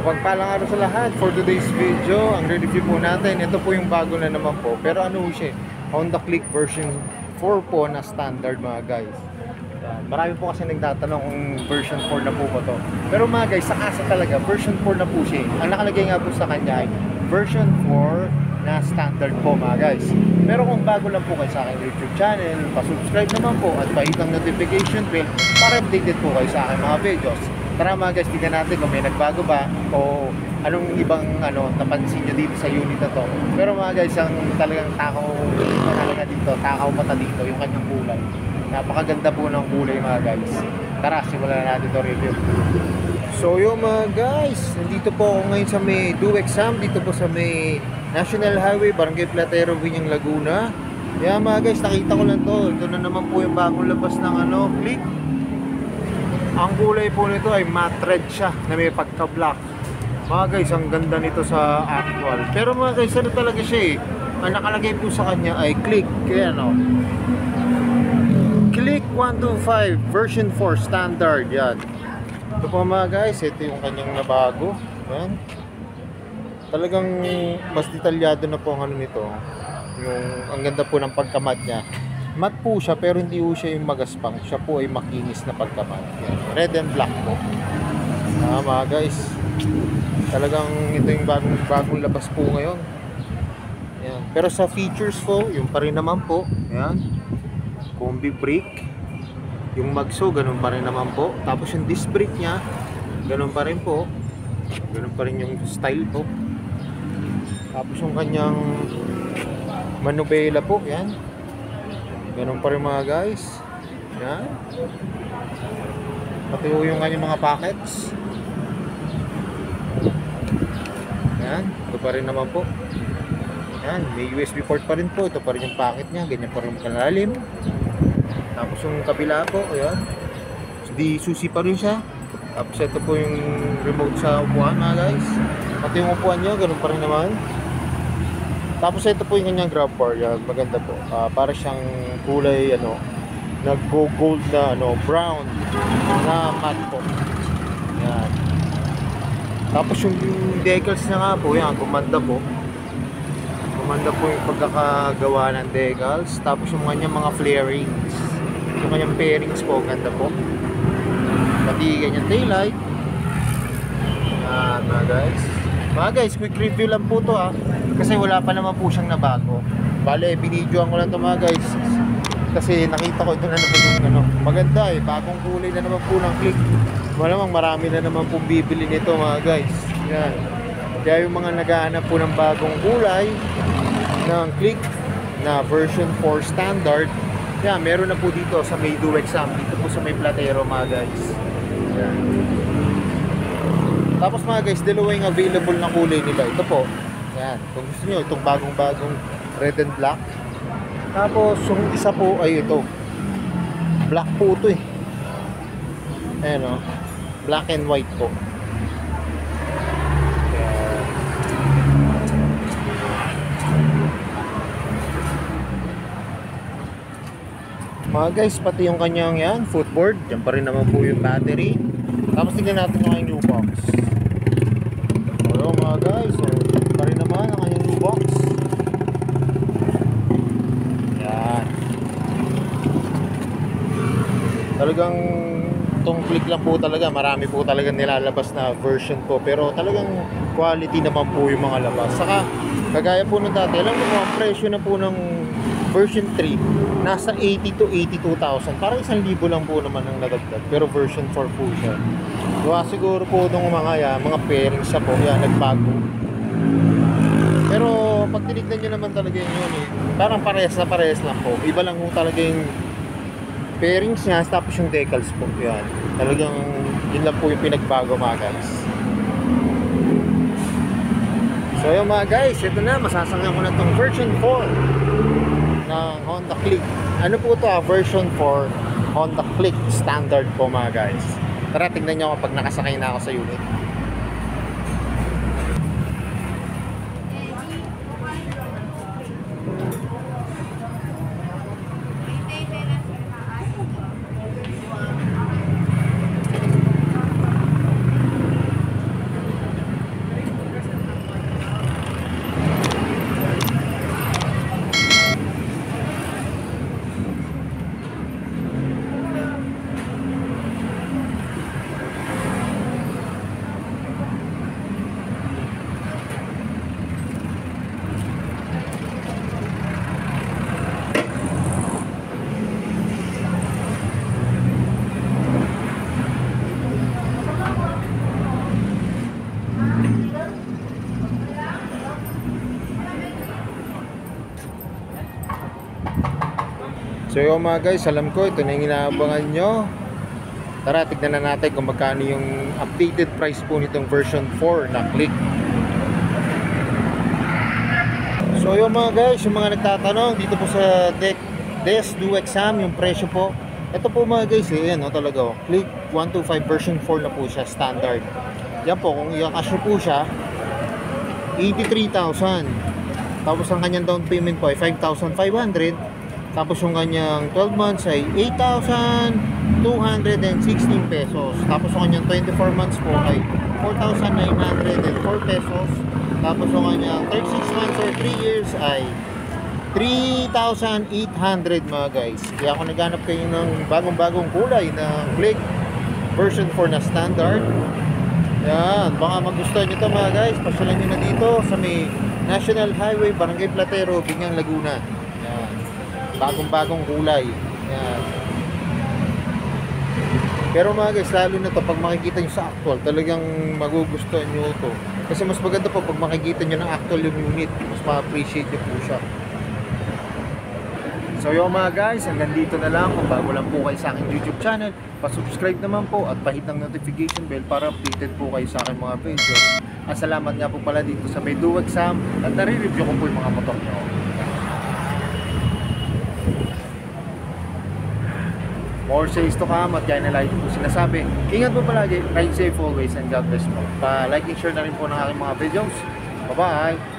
Pagpalang araw sa lahat. For today's video, ang review po natin, ito po yung bago na naman po. Pero ano siya, Honda Click version 4 po na standard mga guys. Marami po kasi nagtatanong kung version 4 na po ba to. Pero mga guys, sa kasa talaga, version 4 na po siya. Ang nakalagay nga po sa kanya ay version 4 na standard po mga guys. Pero kung bago lang po kayo sa aking YouTube channel, pa-subscribe naman po at pa-hit ang notification bell para updated po kayo sa aking mga videos. Tara mga guys, tignan natin kung may nagbago ba o anong ibang napansin nyo dito sa unit na to. Pero mga guys, ang talagang takaw mata dito, yung kanyang kulay. Napakaganda po ng kulay mga guys. Tara, simulan na natin ito review. So yun mga guys, nandito po ako ngayon sa may DOEXAM, dito po sa may National Highway, Barangay Platero, Viñang Laguna. Yan mga guys, nakita ko lang to. Ito na naman po yung bagong labas ng Click. Ang kulay po nito ay matte red siya na may pagka-black. Mga guys, ang ganda nito sa actual. Pero mga guys, ano talaga siya ang nakalagay po sa kanya ay Click. Kaya Click 125 version 4 standard. Yan. Ito po mga guys, ito yung kanyang nabago. Yan. Talagang mas detalyado na po ang nito. Ang ganda po ng pagkamat niya. Matte po siya pero hindi po siya yung magaspang. Siya po ay makinis na pagkamat. Yan. Red and black po. Mga guys, talagang ito yung bagong labas po ngayon. Yan. Pero sa features po, yung pa rin naman po. Yan. Combi brake. Yung magso, ganun pa rin naman po. Tapos yung disc brake niya, ganun pa rin po. Ganun pa rin yung style po. Tapos yung kanyang manubela po, yan. Ganun pa rin mga guys. Yan. Pati yung kanyang mga packets. Yan. Ito pa rin naman po. Yan. May USB port pa rin po. Ito pa rin yung packet niya. Ganyan pa rin kalalim. Tapos yung kabila po, ayan. Di susi pa rin siya. Tapos ito po yung remote sa upuan mga guys. Pati yung upuan niya, ganun pa rin naman. Tapos ito po yung kanyang grab bar, yan, maganda po. Para siyang kulay nag-gold na brown na matte po. Yan. Tapos yung decals niya nga po, yan, gumanda po. Gumanda po yung pagkakagawa ng decals. Tapos yung kanyang mga flarings. Yung kanyang pairings po, ganda po. Pati ganyan taillight. Yan mga guys. Mga guys, quick review lang po to kasi wala pa naman po siyang nabago. Bale, binidyoan ko lang to mga guys kasi nakita ko ito na naman yung maganda bagong kulay na naman po ng Click. Malamang marami na naman pong bibili nito mga guys. Yan. Kaya yung mga naghahanap po ng bagong kulay ng Click na version 4 standard, yan, meron na po dito sa may DOEXAM, dito po sa may Platero mga guys. Yan. Tapos mga guys, dalawa yung available na kulay nila. Ito po. Yan. Kung gusto nyo, itong bagong red and black. Tapos yung isa po ay ito. Black po ito Ayan black and white po. Yan. Mga guys, pati yung kanyang footboard. Diyan pa rin naman po yung battery. Tapos tignan natin yung new box. Hello mga guys, pa rin naman ang kanyang new box. Yan. Talagang itong Click lang po talaga, marami po talaga nilalabas na version po. Pero talagang quality naman po yung mga labas. Saka, kagaya po nung dati, alam mo ang presyo na po ng version 3 nasa 80 to 82,000. Parang 1,000 lang po naman ang nadagdag. Pero version 4 po siya. Diba, siguro po itong mga pairings siya po, nagbago. Pero pag tinignan nyo naman talaga yun parang parehas lang po. Iba lang po talaga yung pairings niya, tapos yung decals po. Yan. Talagang yun lang po yung pinagbago mga guys. So yun mga guys, ito na, masasangyan ko na itong version 4 ng Honda Click. Ano po ito version 4 Honda Click standard po mga guys. Tara, tingnan nyo kapag nakasakay na ako sa unit. So yung mga guys, alam ko ito na yung inaabangan nyo. Tara, tignan na natin kung magkano yung updated price po nitong version 4 na Click. So yung mga guys, yung mga nagtatanong dito po sa Des Do Exam, yung presyo po. Ito po mga guys, yan talaga. Click 125 version 4 na po siya, standard. Yan po, kung i-cash po siya, 83,000. Tapos ang kanyang down payment po ay 5,500. Tapos yung kanyang 12 months ay 8,216 pesos. Tapos yung kanyang 24 months po ay 4,904 pesos. Tapos yung kanyang 36 months or 3 years ay 3,800 mga guys. Kaya kung naghanap kayo ng bagong-bagong kulay ng Click version 4 na standard, yan, baka magustuhan nyo ito mga guys. Pasyalan nyo na dito sa may National Highway, Barangay Platero, Binyang, Laguna. Yan, bagong-bagong kulay. Yan. Pero mga guys, lalo na to pag makikita nyo sa actual, talagang magugustuhan nyo ito. Kasi mas maganda po pag makikita nyo ng actual yung unit, mas ma-appreciate nyo po siya. So yung mga guys, hanggang dito na lang. Kung bago lang po kayo sa aking YouTube channel, pa-subscribe naman po at pahit ng notification bell para updated po kayo sa aking mga videos. At salamat nga po pala dito sa may Do Exam at nare-review ko po yung mga motor nyo. More says to come at kaya na like po sinasabi. Ingat po palagi, ride safe always and God bless po. Pa-like and share na rin po ng aking mga videos. Bye-bye!